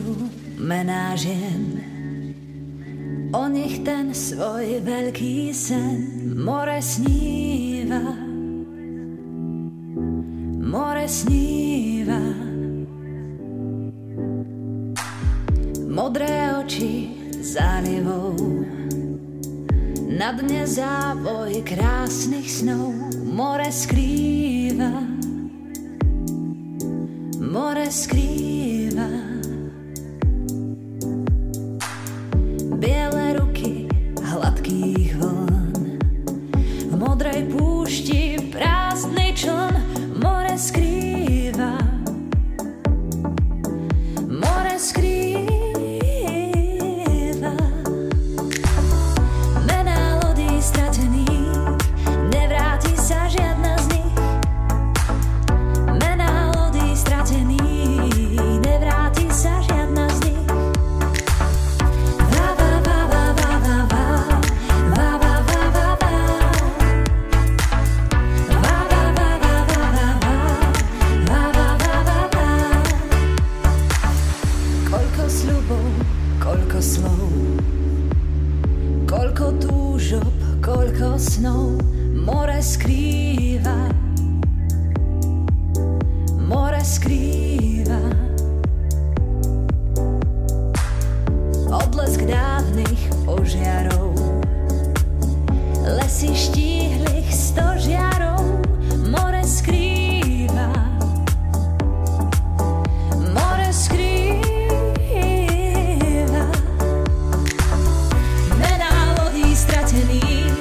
milujú mená žien. O nich ten svoj veľký sen more sníva, more sníva. Modré oči zálivou, na dne závoj krásnych snov more skrýva, more skrýva. Biele ruky hladkých vln, v modrej púšti prázdny čln more skrýva, more skrýva. Snov more skrýva, more skrýva. Odlesk dávnych požiarov, lesy štíhlych stožiarov more skrýva, more skrýva. Mená lodí stratených,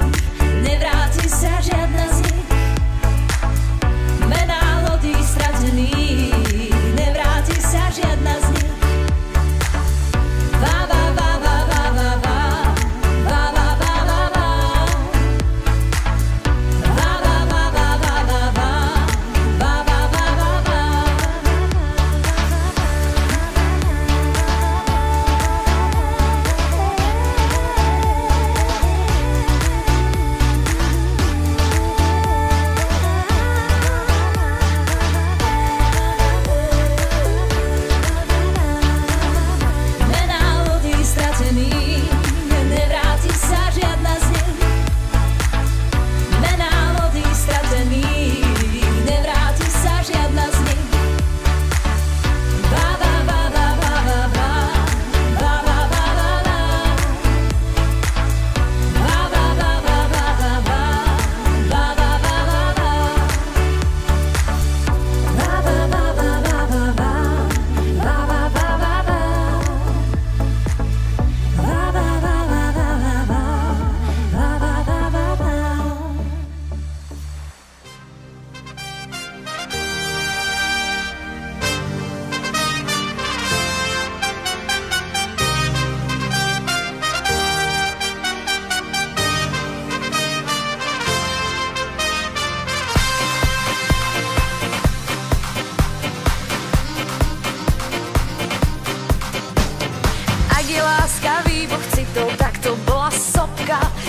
nevráti sa žiadna z nich. Mená lodí stratených, nevráti sa žiadna z nich. Va, va, va, va, va, va, va. Va, va, va, va, va. Va, va, va, va, va, va, va. Va, va, va, va, va.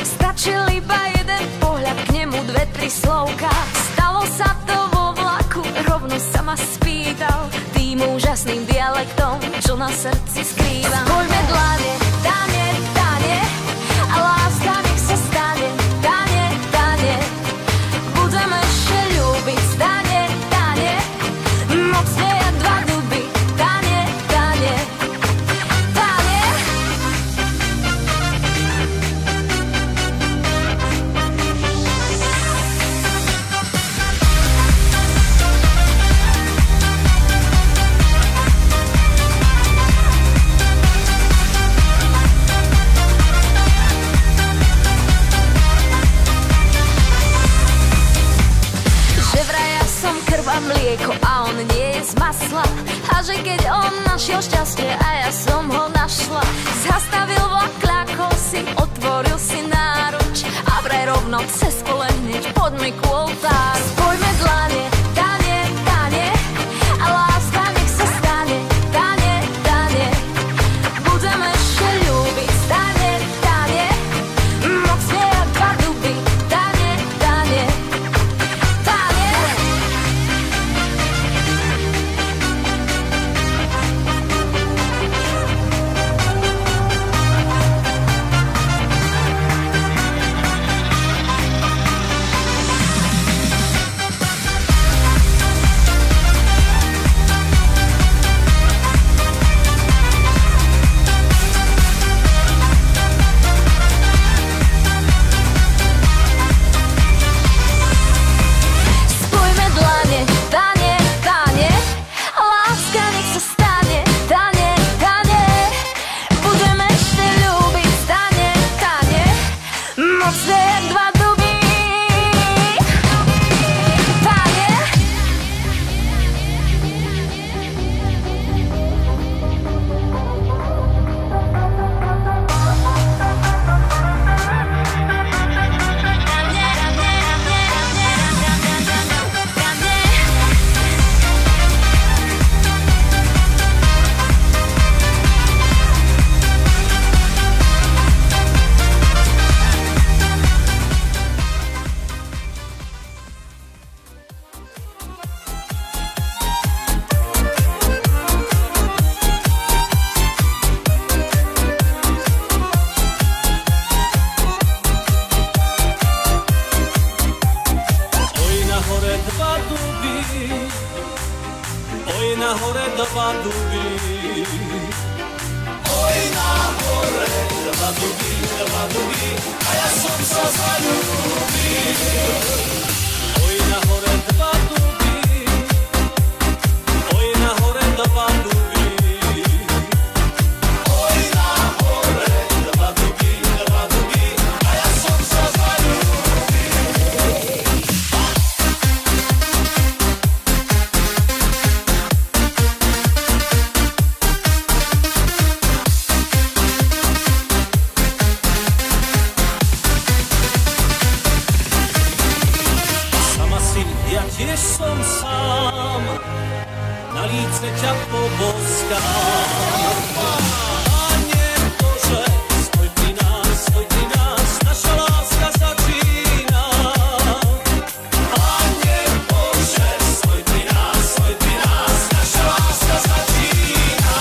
Stačil iba jeden pohľad, k nemu dve, tri slovka. Stalo sa to vo vlaku, rovno sa ma spýtal tým úžasným dialektom, čo na srdci skrývam. Spojme dlane, dane, dane, a láska nech sa stane. Dane, dane, budeme ešte ľúbiť. Dane, dane, mocne jak dva duby. Dane, dane, dane. Mlieko a on nie je z masla. A že keď on našiel šťastie a ja som ho našla, zastavil vlak, kľakol si, otvoril si náruč a vraj rovno cez pole hneď poďme ku oltáru. Spojme dlane, dane, dane, a láska nech sa stane. Dane, dane, budeme ešte ľúbiť. Dane, dane, mocne jak dva duby. Dane, dane, dane. dva duby. Oj, na hore dva duby, a ja som sa zalúbil. Oj, na hore dva duby, oj, na hore dva duby. Oj, na hore dva duby, a ja som sa zalúbil. Ja tiež som sám, na líce ťa poboskám. Pane Bože, stoj pri nás, naša láska začína. Pane Bože, stoj pri nás, naša láska začína.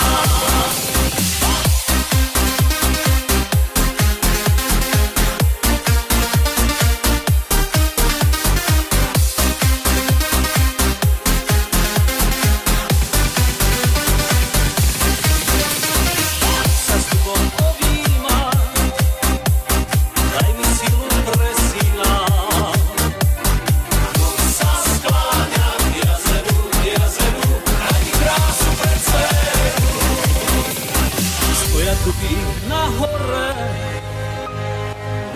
Nahore,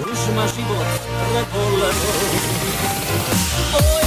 už ma život prebolel. Oj,